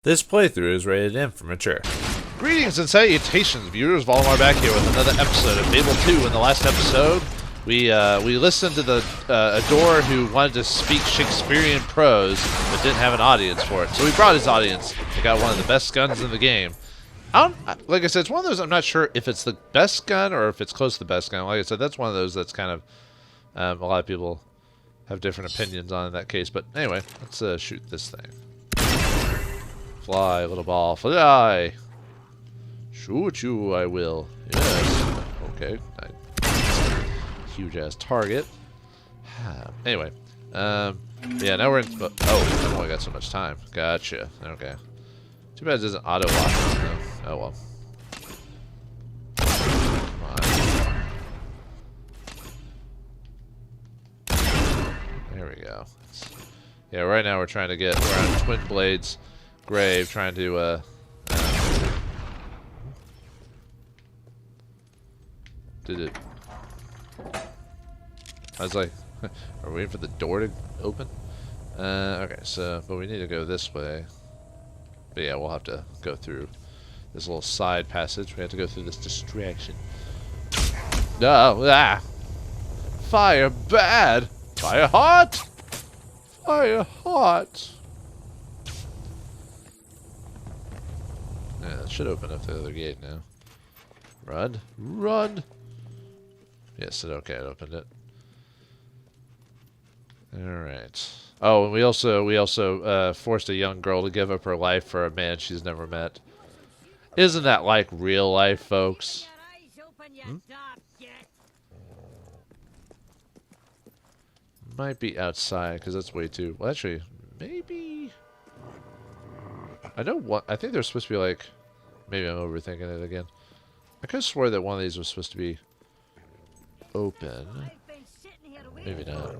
This playthrough is rated M for mature. Greetings and salutations, viewers. Vauldemare back here with another episode of Fable 2. In the last episode, we listened to a door who wanted to speak Shakespearean prose but didn't have an audience for it. So we brought his audience. He got one of the best guns in the game. Like I said, it's one of those. I'm not sure if it's the best gun or if it's close to the best gun. Like I said, that's one of those that's kind of a lot of people have different opinions on in that case. But anyway, let's shoot this thing. Fly, little ball, fly! Shoot you, I will. Yes. Okay. Huge ass target. Anyway, yeah. Now we're in. Oh, I've only got so much time. Gotcha. Okay. Too bad it doesn't auto lock. Oh well. Come on. There we go. Yeah. Right now we're trying to get. We're on Twin Blades grave, trying to did it? I was like, are we waiting for the door to open? Okay, so, but we need to go this way. But yeah, we'll have to go through this little side passage. We have to go through this distraction. No, fire bad, fire hot, fire hot. Yeah, that should open up the other gate now. Run, run. Yes, okay, it opened it. Alright. Oh, and we also forced a young girl to give up her life for a man she's never met. Isn't that like real life, folks? Hmm? Might be outside, because that's way too... Well, actually, maybe... I know what... I think they're supposed to be like... Maybe I'm overthinking it again. I could have swore that one of these was supposed to be open. Maybe not.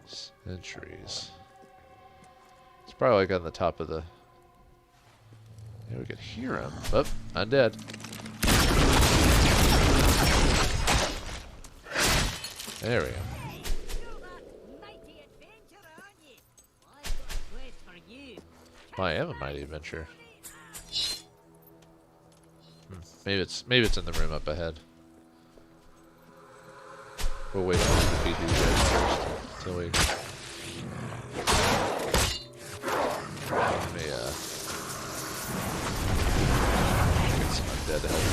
Centuries. It's probably like on the top of the... Yeah, we could hear him. Oh, undead. There we go. Well, I am a mighty adventurer. Maybe it's in the room up ahead. We'll wait for him to beat these guys first until we. Let me get some undead to help.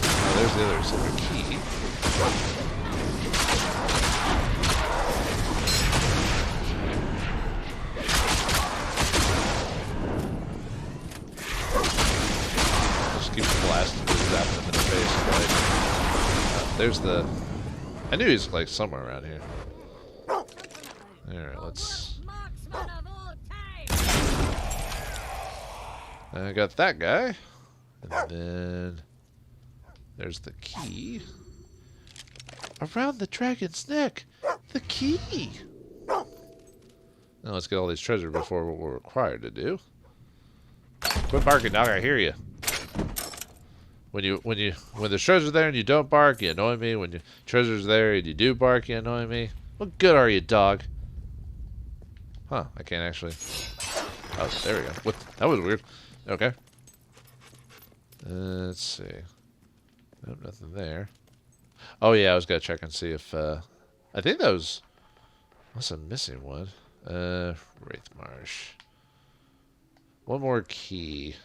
Oh, there's the other silver key. Zapping him in the face, right? There's the... I knew he was like somewhere around here. Alright, let's... I got that guy. And then... There's the key. Around the dragon's neck! The key! Now let's get all these treasure before what we're required to do. Quit barking, dog, I hear you. When the treasure's there and you don't bark, you annoy me. When the treasure's there and you do bark, you annoy me. What good are you, dog? Huh, I can't actually... Oh, there we go. What? That was weird. Okay. Let's see. Nope, nothing there. Oh yeah, I was gonna check and see if, I think that was... Unless I'm missing one. Wraithmarsh. One more key.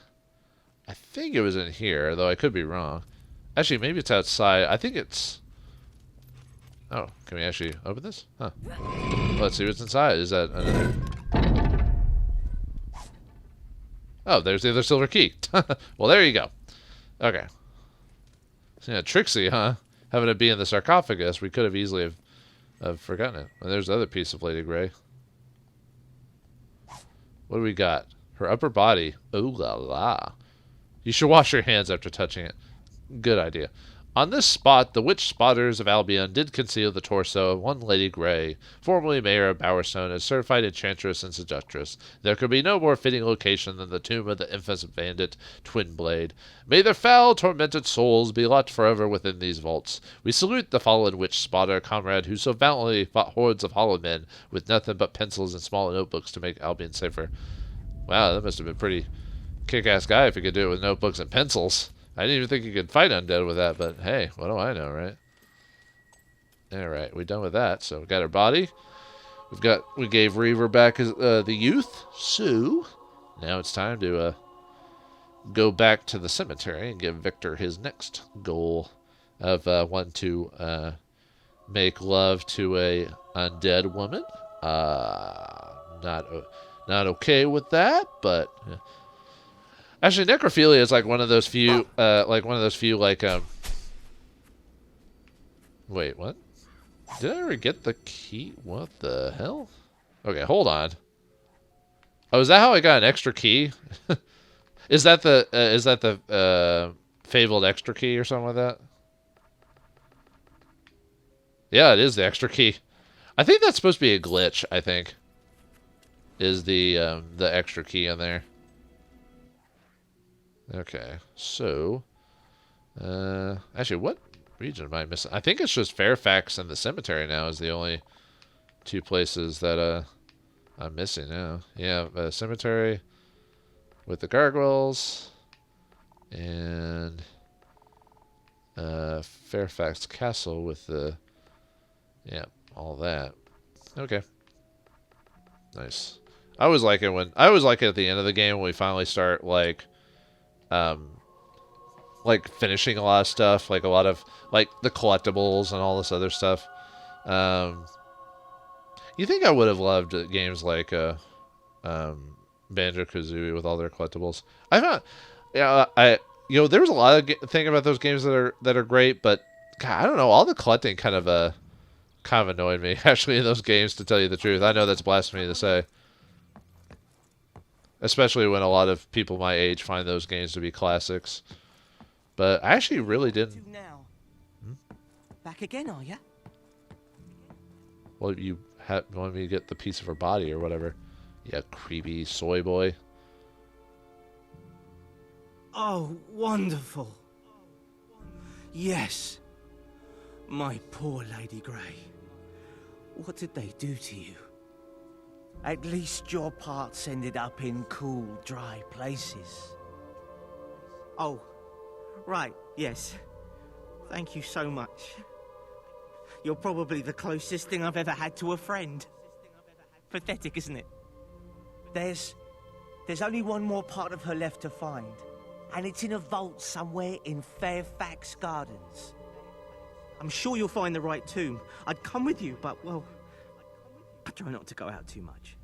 I think it was in here, though I could be wrong. Actually, maybe it's outside. I think it's... Oh, can we actually open this? Huh. Let's see what's inside. Is that another... Oh, there's the other silver key. Well, there you go. Okay. So, yeah, Trixie, huh? Having it be in the sarcophagus, we could have easily have forgotten it. And there's the other piece of Lady Grey. What do we got? Her upper body. Ooh la la. You should wash your hands after touching it. Good idea. On this spot, the witch spotters of Albion did conceal the torso of one Lady Grey, formerly mayor of Bowerstone, as certified enchantress and seductress. There could be no more fitting location than the tomb of the infamous bandit Twinblade. May their foul, tormented souls be locked forever within these vaults. We salute the fallen witch spotter, comrade, who so valiantly fought hordes of hollow men with nothing but pencils and small notebooks to make Albion safer. Wow, that must have been a pretty kick-ass guy if he could do it with notebooks and pencils. I didn't even think you could fight undead with that, but hey, what do I know, right? Alright, we done with that. So we got our body. We gave Reaver back his, the youth. So now it's time to go back to the cemetery and give Victor his next goal of wanting to make love to a undead woman. Not okay with that, but actually, necrophilia is like one of those few, wait, what? Did I ever get the key? What the hell? Okay, hold on. Oh, is that how I got an extra key? Is that the fabled extra key or something like that? Yeah, it is the extra key. I think that's supposed to be a glitch, I think. Is the extra key in there. Okay, so actually, what region am I missing? I think it's just Fairfax and the cemetery now is the only two places that I'm missing now. Yeah, cemetery with the gargoyles and Fairfax Castle with the all that. Okay, nice. I always like it at the end of the game when we finally start like finishing a lot of stuff, like a lot of like the collectibles and all this other stuff. You think I would have loved games like Banjo-Kazooie with all their collectibles? I found, there's a lot of thing about those games that are great, but God, I don't know, all the collecting kind of annoyed me actually in those games, to tell you the truth. I know that's blasphemy to say. Especially when a lot of people my age find those games to be classics. But I actually really didn't. Back again, are ya? Well, you wanted me to get the piece of her body or whatever. Yeah, creepy soy boy. Oh, wonderful. Yes. My poor Lady Grey. What did they do to you? At least your parts ended up in cool, dry places. Oh, right, yes. Thank you so much. You're probably the closest thing I've ever had to a friend. Pathetic, isn't it? There's only one more part of her left to find, and it's in a vault somewhere in Fairfax Gardens. I'm sure you'll find the right tomb. I'd come with you, but, well, I try not to go out too much.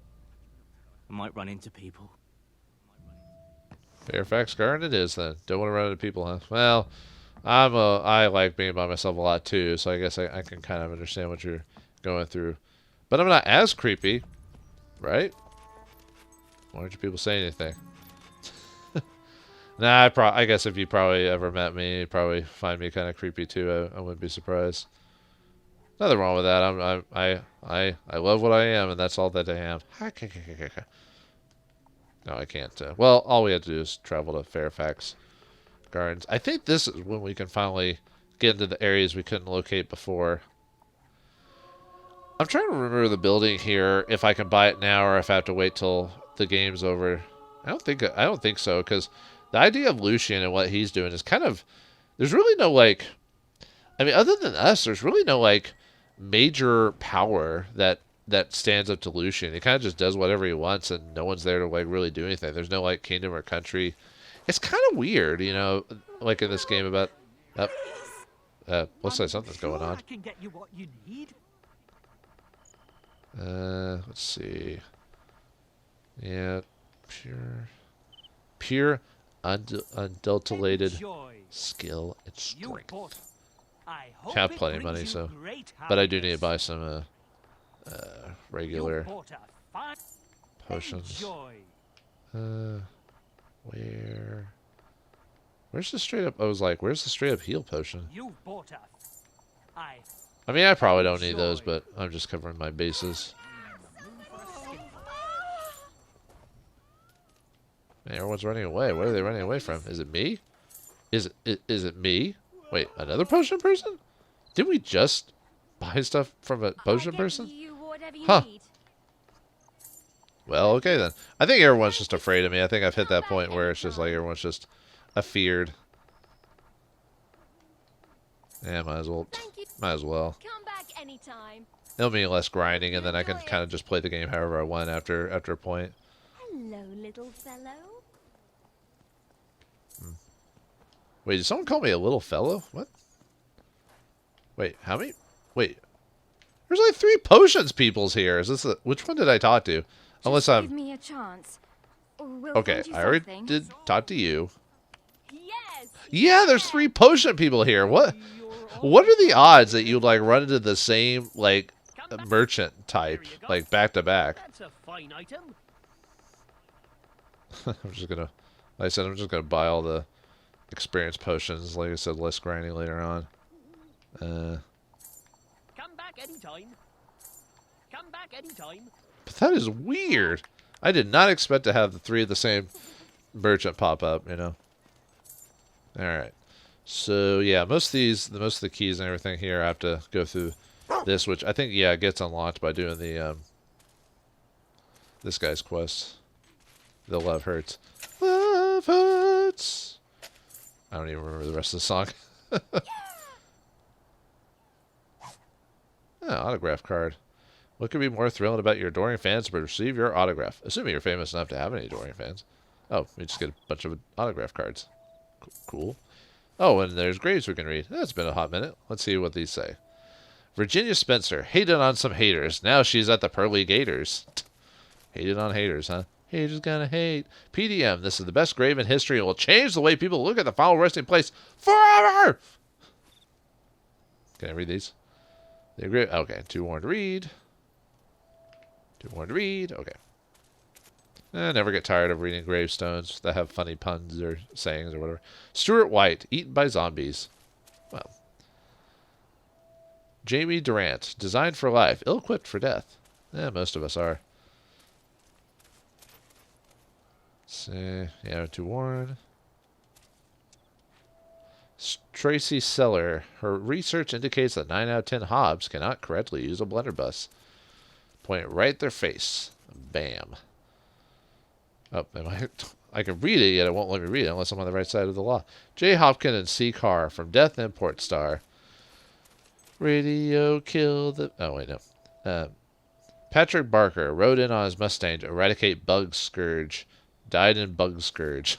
I might run into people. Fairfax Garden it is then. Don't want to run into people, huh? Well, I like being by myself a lot too, so I guess I can kind of understand what you're going through. But I'm not as creepy, right? Why don't you people say anything? Nah, I guess if you probably ever met me, you'd probably find me kind of creepy too. I wouldn't be surprised. Nothing wrong with that. I love what I am, and that's all that I am. No, I can't. Well, all we have to do is travel to Fairfax Gardens. I think this is when we can finally get into the areas we couldn't locate before. I'm trying to remember the building here, if I can buy it now or if I have to wait till the game's over. I don't think so, because the idea of Lucian and what he's doing is kind of, there's really no like, I mean, other than us, there's really no like major power that stands up to Lucian. He kind of just does whatever he wants, and no one's there to like really do anything. There's no like kingdom or country. It's kind of weird, you know, like in this game about. Looks like something's going on. I can get you what you need. Let's see. Yeah, pure, unadulterated skill and strength. Have plenty of money, so, but I do need to buy some regular potions. Where? Where's the straight up? I was like, where's the straight up heal potion? You bought her. I mean, I probably don't need those, but I'm just covering my bases. Man, everyone's running away. What are they running away from? Is it me? Is it me? Wait, another potion person? Did we just buy stuff from a potion person? Huh. Well, okay then. I think everyone's just afraid of me. I think I've hit that point where it's just like everyone's just afeared. Yeah, might as well. Might as well. Come back anytime. It'll mean less grinding, and then I can kind of just play the game however I want after a point. Hello, little fellow. Wait, did someone call me a little fellow? What? Wait, how many? Wait. There's like 3 potions peoples here. Is this which one did I talk to? Unless I'm... Give me a chance. We'll Okay, find you I already something. did talk to you. Yes. Yeah, there's 3 potion people here. What are the odds that you'd like run into the same like merchant type like back to back? That's a fine item. I'm just gonna, like I said, I'm just gonna buy all the experience potions. Like I said, less grinding later on. Come back anytime. Come back anytime. But that is weird. I did not expect to have the 3 of the same merchant pop up. You know. All right. So yeah, most of the keys and everything here, I have to go through this, which I think it gets unlocked by doing the this guy's quest. The Love Hurts. Love Hurts. I don't even remember the rest of the song. Autograph card. What could be more thrilling about your adoring fans but receive your autograph? Assuming you're famous enough to have any adoring fans. Oh, we just get a bunch of autograph cards. Cool. Oh, and there's graves we can read. It's been a hot minute. Let's see what these say. Virginia Spencer hated on some haters. Now she's at the Pearly Gators. Hated on haters, huh? Haters gonna hate. PDM, this is the best grave in history. It will change the way people look at the foul resting place forever! Can I read these? They're great. Okay, 2 more to read. 2 more to read. Okay. Never get tired of reading gravestones that have funny puns or sayings or whatever. Stuart White, eaten by zombies. Well. Jamie Durant, designed for life, ill-equipped for death. Most of us are. See, to Warren. Tracy Seller, her research indicates that 9 out of 10 hobs cannot correctly use a blunderbuss. Point it right at their face. Bam. Oh, I can read it, yet it won't let me read it unless I'm on the right side of the law. J. Hopkins and C. Carr from Death Import Star. Radio kill the... Oh, wait, no. Patrick Barker rode in on his Mustang to eradicate Bug Scourge. Died in Bug Scourge.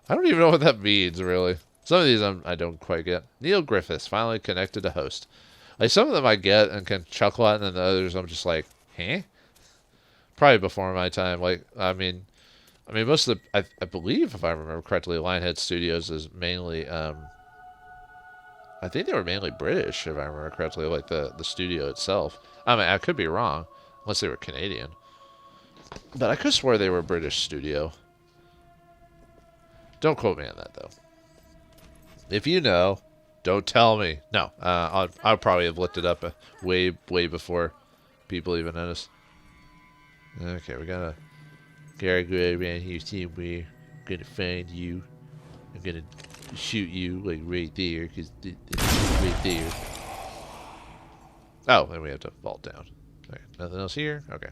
I don't even know what that means, really. Some of these I don't quite get. Neil Griffiths finally connected to host. Like, some of them I get and can chuckle at, and then the others I'm just like, huh? Probably before my time. Like, I mean, most of the, I believe, if I remember correctly, Lionhead Studios is mainly, I think they were mainly British, if I remember correctly, like the studio itself. I mean, I could be wrong, unless they were Canadian. But I could swear they were a British studio. Don't quote me on that, though. If you know, don't tell me. No, I'll probably have looked it up way before people even noticed. Okay, we gotta go around here somewhere. I'm gonna find you. I'm gonna shoot you, like, right there, because it's right there. Oh, and we have to vault down. Okay, nothing else here? Okay.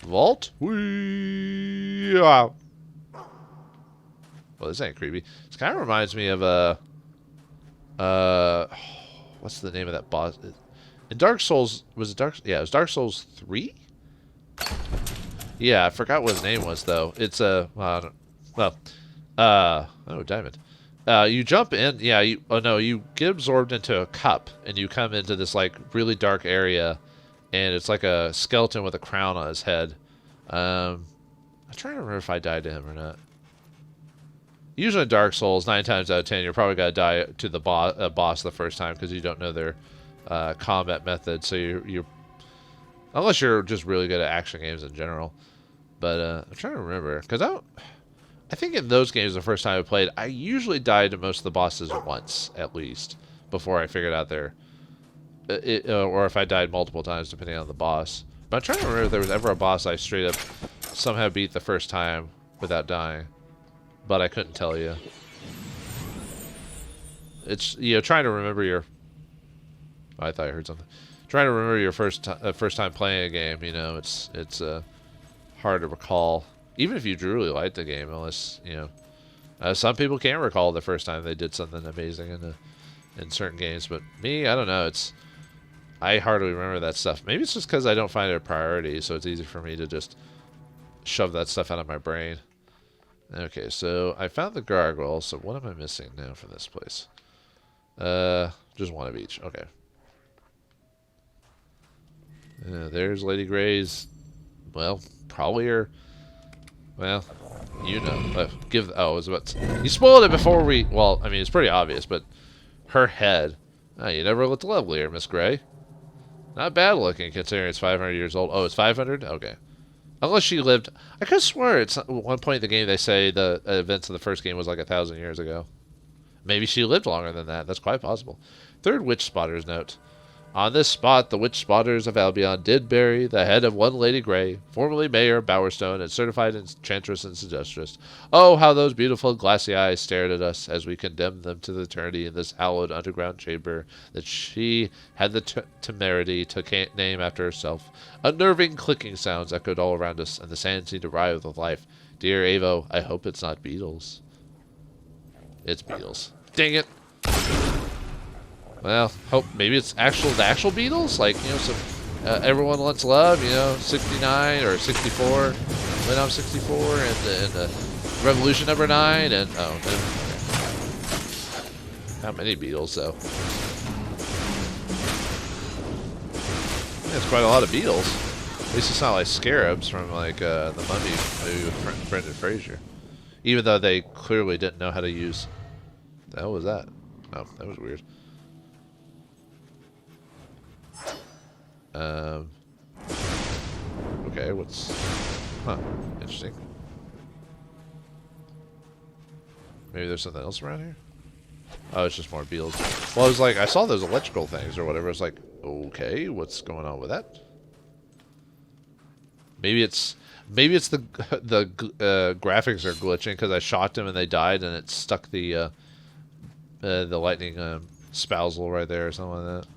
Vault? Whee! Well, this ain't creepy. This kind of reminds me of what's the name of that boss? In Dark Souls, was it Dark? Yeah, it was Dark Souls 3. Yeah, I forgot what his name was though. It's oh, diamond. You jump in. Yeah, you get absorbed into a cup, and you come into this like really dark area, and it's like a skeleton with a crown on his head. I'm trying to remember if I died to him or not. Usually in Dark Souls, 9 times out of 10, you're probably gonna die to the boss the first time because you don't know their combat method. So you're unless you're just really good at action games in general. But I'm trying to remember because I I think in those games, the first time I played, I usually died to most of the bosses once, at least, before I figured out or if I died multiple times, depending on the boss. But I'm trying to remember if there was ever a boss I straight up somehow beat the first time without dying. But I couldn't tell you. It's, trying to remember your... Oh, I thought I heard something. Trying to remember your first time playing a game, it's hard to recall. Even if you truly liked the game, unless, some people can't recall the first time they did something amazing in certain games. But me, I don't know. I hardly remember that stuff. Maybe it's just because I don't find it a priority, so it's easy for me to just shove that stuff out of my brain. Okay, so I found the gargoyle, so what am I missing now from this place? Just one of each. Okay. There's Lady Grey's, well, probably her, well, you spoiled it before well, I mean, it's pretty obvious, but her head, you never looked lovelier, Miss Grey. Not bad looking, considering it's 500 years old. Oh, it's 500? Okay. Unless she lived... I could swear at one point in the game they say the events of the first game was like 1,000 years ago. Maybe she lived longer than that. That's quite possible. Third witch spotter's note. On this spot, the witch spotters of Albion did bury the head of one Lady Grey, formerly Mayor Bowerstone and certified enchantress and seductress. Oh, how those beautiful glassy eyes stared at us as we condemned them to eternity in this hallowed underground chamber that she had the temerity to name after herself. Unnerving clicking sounds echoed all around us, and the sand seemed to writhe with life. Dear Avo, I hope it's not beetles. It's beetles. Dang it! Well, hope maybe it's the actual Beatles, like some Everyone Wants Love, 69 or 64, when I'm 64, and the Revolution #9, and okay. How many Beatles though? Yeah, it's quite a lot of Beatles. At least it's not like scarabs from like the Mummy movie with Brendan Fraser. Even though they clearly didn't know how to use. The hell was that? Oh, that was weird. Okay, interesting. Maybe there's something else around here? Oh, it's just more beetles. Well, I was like, I saw those electrical things or whatever. It's like, okay, what's going on with that? Maybe it's the graphics are glitching because I shot them and they died and it stuck the lightning spousal right there or something like that.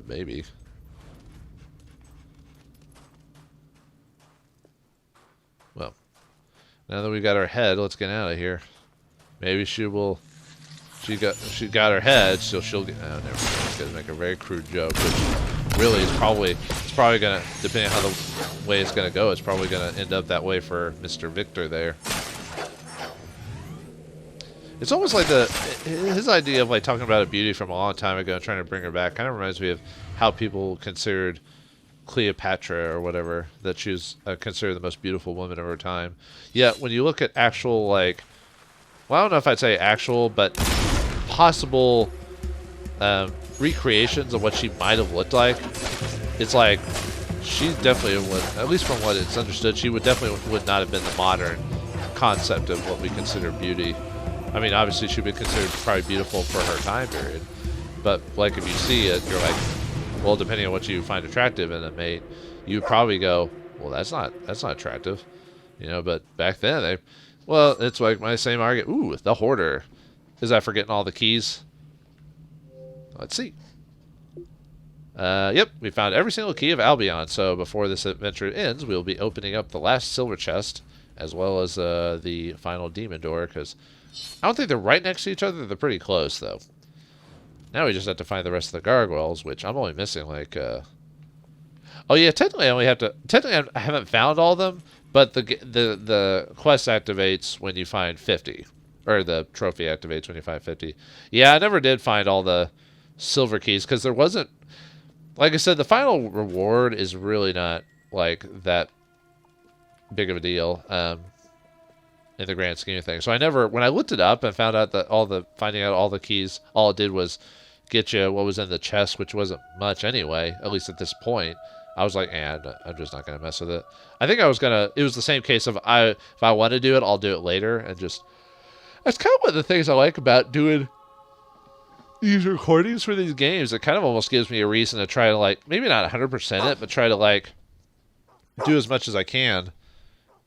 Maybe. Well, now that we got our head, let's get out of here. Maybe she got her head, so she'll get. Oh, never mind. I was gonna make a very crude joke, which really is probably gonna, depending on how the way it's gonna go, it's probably gonna end up that way for Mr. Victor there. It's almost like his idea of like talking about a beauty from a long time ago and trying to bring her back kind of reminds me of how people considered Cleopatra or whatever, that she was considered the most beautiful woman of her time. Yet when you look at actual well, I don't know if I'd say actual, but possible recreations of what she might have looked like, it's like she definitely would, at least from what it's understood, she would not have been the modern concept of what we consider beauty. I mean, obviously she would be considered probably beautiful for her time period, but like if you see it, you're like, well, depending on what you find attractive in a mate, you probably go, well, that's not attractive, But back then, it's like my same argument. Ooh, the hoarder. Is that forgetting all the keys? Let's see. Yep, we found every single key of Albion. So before this adventure ends, we'll be opening up the last silver chest, as well as the final demon door, because I don't think they're right next to each other. They're pretty close, though. Now we just have to find the rest of the gargoyles, which I'm only missing, like... Oh, yeah, technically I haven't found all of them, but the quest activates when you find 50. Or the trophy activates when you find 50. Yeah, I never did find all the silver keys, because there wasn't... Like I said, the final reward is really not, like, that big of a deal. In the grand scheme of things. So when I looked it up and found out that finding out all the keys, all it did was get you what was in the chest, which wasn't much anyway, at least at this point. I was like, I'm just not going to mess with it. I think I was going to, it was the same case of if I want to do it, I'll do it later. And just, that's kind of one of the things I like about doing these recordings for these games. It kind of almost gives me a reason to try to, like, maybe not 100% it, but try to, like, do as much as I can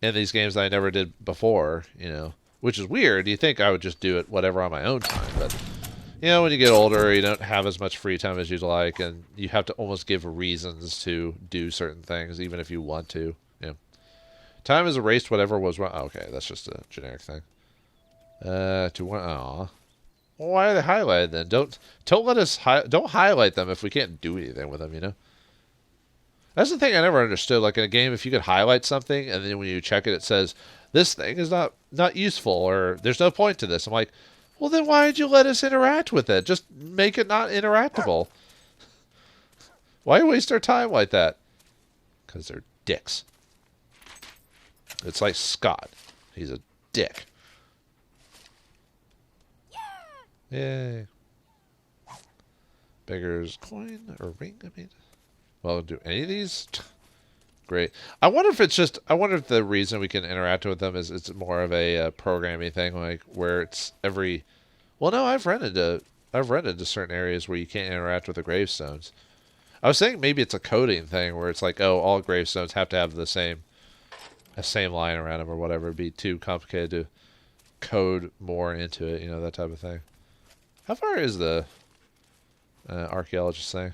in these games that I never did before, you know, which is weird. You think I would just do it whatever on my own time, but, you know, when you get older, you don't have as much free time as you'd like, and you have to almost give reasons to do certain things, even if you want to. Yeah. Time is erased whatever was wrong. Oh, okay, that's just a generic thing. Aw. Well, why are they highlighted then? Don't let us don't highlight them if we can't do anything with them, you know? That's the thing I never understood. Like in a game, if you could highlight something and then when you check it, it says this thing is not useful or there's no point to this. I'm like, well, then why did you let us interact with it? Just make it not interactable. Why waste our time like that? Because they're dicks. It's like Scott. He's a dick. Yay. Beggar's coin or ring, I mean. Well, do any of these? Great. I wonder if it's just, I wonder if the reason we can interact with them is it's more of a programming thing, like where it's every, well, no, I've rented to certain areas where you can't interact with the gravestones. I was saying maybe it's a coding thing where it's like, oh, all gravestones have to have the same line around them or whatever. It'd be too complicated to code more into it, you know, that type of thing. How far is the archaeologist thing?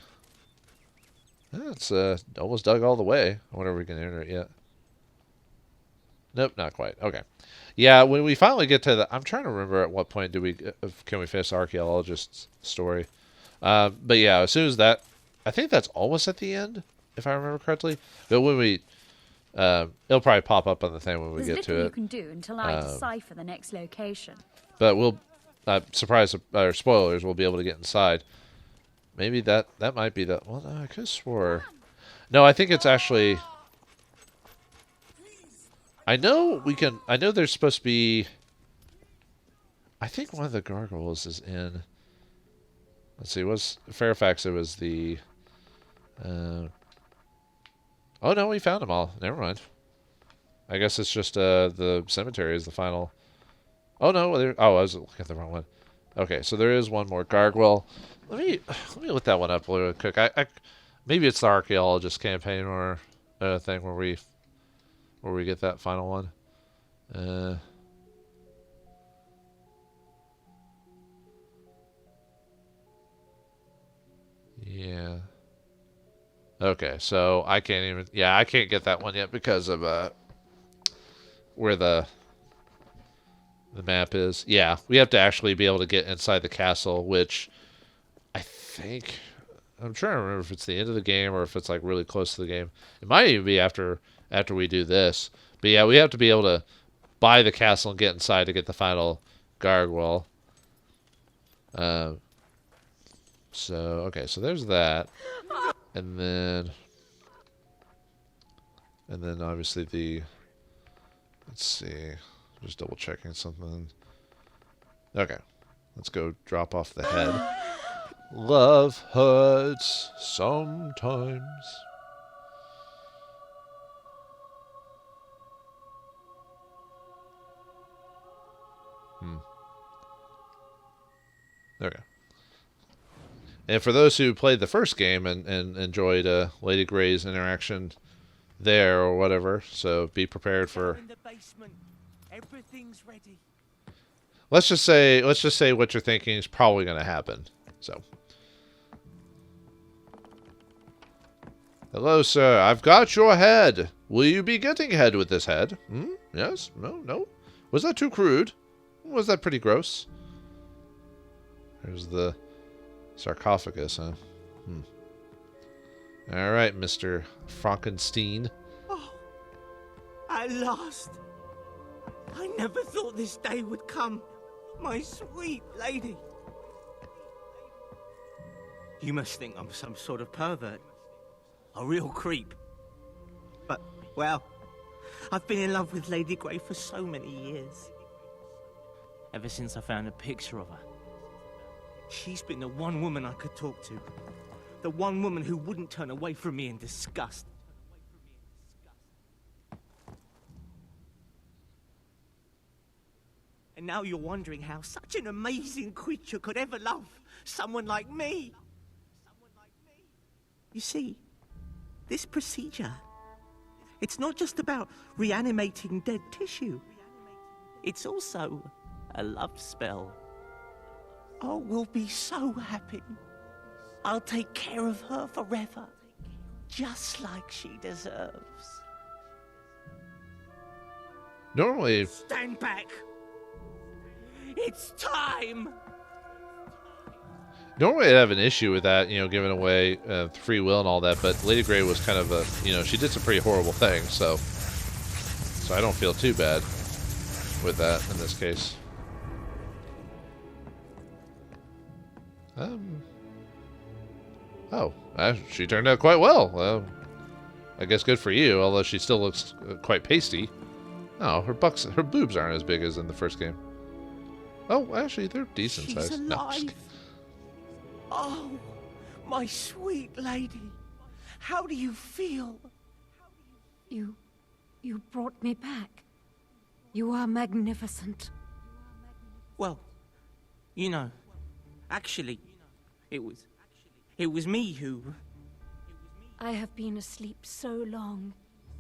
It's almost dug all the way. I wonder if we can enter it yet. Nope, not quite. Okay. Yeah, when we finally get to the... I'm trying to remember at what point can we finish the archaeologist's story. But yeah, as soon as that... I think that's almost at the end, if I remember correctly. But when we... it'll probably pop up on the thing when we get to it. There's little you can do until I decipher the next location. But we'll... surprise, or spoilers, we'll be able to get inside. Maybe that might be the... Well, no, I could have swore... No, I think it's actually... I know there's supposed to be... I think one of the gargoyles is in... Let's see, was Fairfax, it was the... Oh, no, we found them all. Never mind. I guess it's just the cemetery is the final... Oh, no, I was looking at the wrong one. Okay, so there is one more gargoyle. Let me look that one up real quick. Maybe it's the archaeologist campaign or thing where we get that final one. Yeah. Okay, so I can't get that one yet because of where the map is. Yeah, we have to actually be able to get inside the castle, which I think... I'm trying to remember if it's the end of the game or if it's like really close to the game. It might even be after we do this. But yeah, we have to be able to buy the castle and get inside to get the final gargoyle. So, okay, so there's that. And then obviously the... Let's see... Just double checking something. Okay. Let's go drop off the head. Love hurts sometimes. Okay. And for those who played the first game and enjoyed Lady Grey's interaction there or whatever, so be prepared for... In the basement. Everything's ready. Let's just say what you're thinking is probably going to happen. So, hello, sir. I've got your head. Will you be getting head with this head? Yes? No? No? Was that too crude? Was that pretty gross? There's the sarcophagus, huh? All right, Mr. Frankenstein. Oh, at last. I never thought this day would come, my sweet lady. You must think I'm some sort of pervert, a real creep. But, well, I've been in love with Lady Grey for so many years. Ever since I found a picture of her. She's been the one woman I could talk to. The one woman who wouldn't turn away from me in disgust. And now you're wondering how such an amazing creature could ever love someone like me. You see, this procedure, it's not just about reanimating dead tissue. It's also a love spell. Oh, we'll be so happy. I'll take care of her forever, just like she deserves. Normally... Stand back! It's time! Normally I'd have an issue with that, you know, giving away free will and all that, but Lady Grey was kind of a, you know, she did some pretty horrible things, so I don't feel too bad with that in this case. Oh, she turned out quite well. I guess good for you, although she still looks quite pasty. Oh, her boobs aren't as big as in the first game. Oh, actually, they're decent She's size. alive. No, Oh, my sweet lady. How do you feel? You brought me back. You are magnificent. Well, you know, actually, it was me who... I have been asleep so long,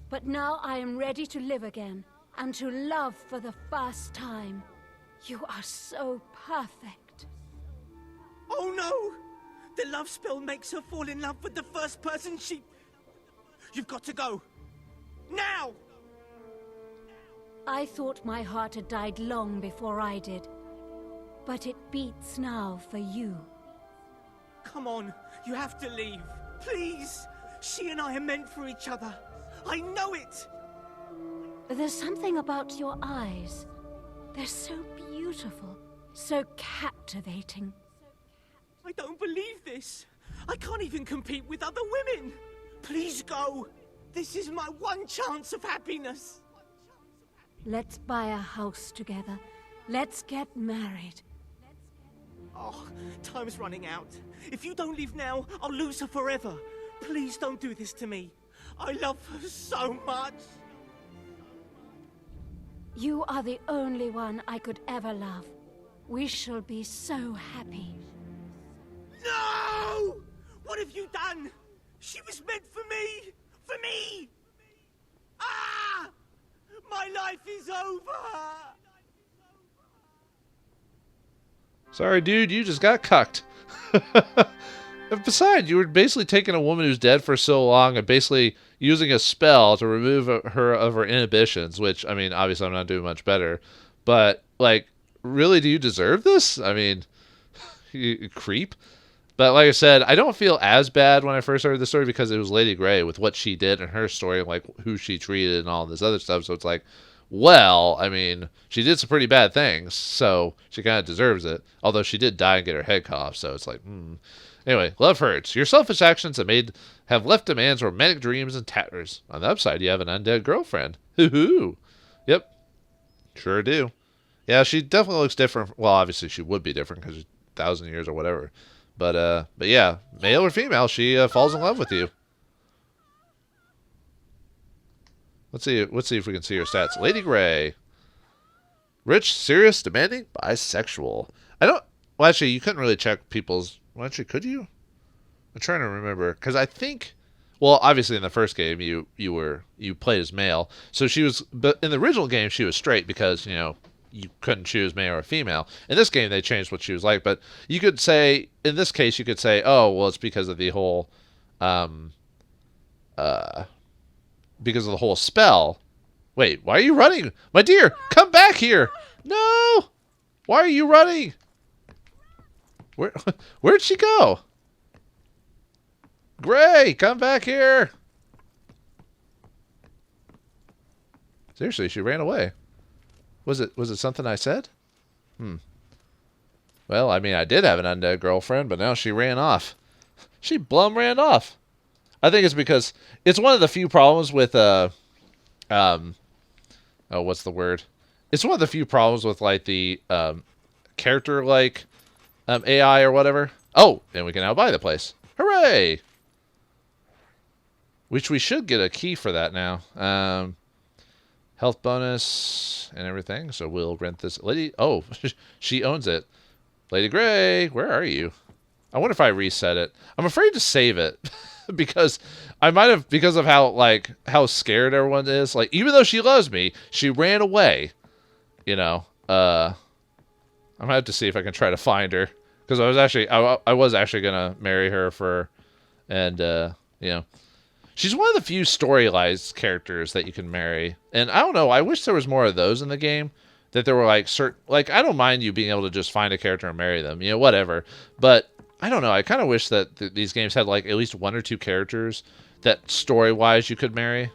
but now I am ready to live again and to love for the first time. You are so perfect. Oh no! The love spell makes her fall in love with the first person she... You've got to go. Now! I thought my heart had died long before I did. But it beats now for you. Come on, you have to leave. Please! She and I are meant for each other. I know it! There's something about your eyes. They're so beautiful, so captivating. I don't believe this. I can't even compete with other women. Please go. This is my one chance of happiness. Let's buy a house together. Let's get married. Oh, time's running out. If you don't leave now, I'll lose her forever. Please don't do this to me. I love her so much. You are the only one I could ever love. We shall be so happy. No! What have you done? She was meant for me! For me! Ah! My life is over! sorry, dude, you just got cucked. Besides, you were basically taking a woman who's dead for so long and basically using a spell to remove her of her inhibitions, which, I mean, obviously I'm not doing much better. But, like, really, do you deserve this? I mean, you creep. But like I said, I don't feel as bad when I first heard the story because it was Lady Grey with what she did and her story and, like, who she treated and all this other stuff. So it's like, well, I mean, she did some pretty bad things, so she kind of deserves it. Although she did die and get her head cut off, so it's like, Anyway, love hurts. Your selfish actions have left a man's romantic dreams in tatters. On the upside, you have an undead girlfriend. Hoo-hoo. Yep. Sure do. Yeah, she definitely looks different. Well, obviously she would be different because she's 1,000 years or whatever. But yeah, male or female, she falls in love with you. Let's see if we can see her stats. Lady Grey. Rich, serious, demanding, bisexual. Well, actually, you couldn't really check people's... Well, actually, could you? I'm trying to remember. Because I think... Well, obviously, in the first game, you played as male. So she was... But in the original game, she was straight because, you know, you couldn't choose male or female. In this game, they changed what she was like. But you could say... In this case, you could say, oh, well, it's because of the whole... because of the whole spell. Wait, why are you running? My dear, come back here! No! Why are you running? Where'd she go? Gray, come back here! Seriously, she ran away. Was it something I said? Well, I mean, I did have an undead girlfriend, but now she ran off. She blum ran off. I think it's because it's one of the few problems with what's the word? It's one of the few problems with like the character like AI or whatever. Oh, and we can now buy the place. Hooray! Which we should get a key for that now. Health bonus and everything. So we'll rent this lady. Oh, she owns it. Lady Grey, where are you? I wonder if I reset it. I'm afraid to save it because I might have, because of how scared everyone is. Like, even though she loves me, she ran away. You know, I might have to see if I can try to find her, because I was actually gonna marry her and you know, she's one of the few storylines characters that you can marry, and I don't know. I wish there was more of those in the game. That there were like certain, like, I don't mind you being able to just find a character and marry them, you know, whatever. But I don't know. I kind of wish that these games had like at least one or two characters that story-wise you could marry.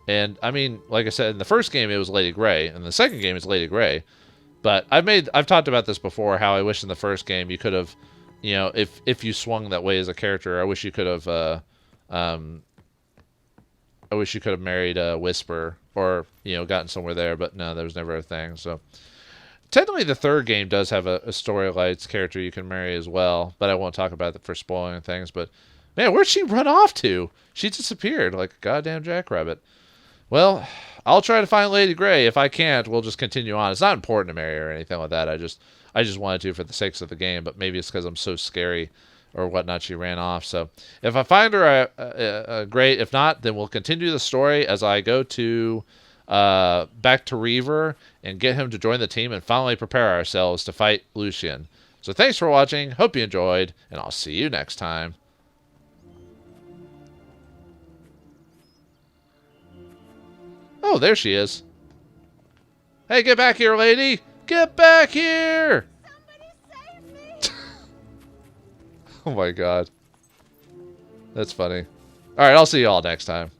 And I mean, like I said, in the first game it was Lady Grey, and the second game is Lady Grey. But I've talked about this before. How I wish in the first game you could have, you know, if you swung that way as a character, I wish you could have, I wish you could have married Whisper, or, you know, gotten somewhere there, but no, there was never a thing. So technically the third game does have a storylights character you can marry as well, but I won't talk about that for spoiling things. But man, where'd she run off to? She disappeared like a goddamn jackrabbit. Well, I'll try to find Lady Grey. If I can't, we'll just continue on. It's not important to marry her or anything like that. I just wanted to for the sakes of the game, but maybe it's because I'm so scary or whatnot, she ran off. So if I find her, great. If not, then we'll continue the story as I go to back to Reaver and get him to join the team and finally prepare ourselves to fight Lucian. So thanks for watching. Hope you enjoyed, and I'll see you next time. Oh, there she is. Hey, get back here, lady! Get back here! Oh my god. That's funny. Alright, I'll see you all next time.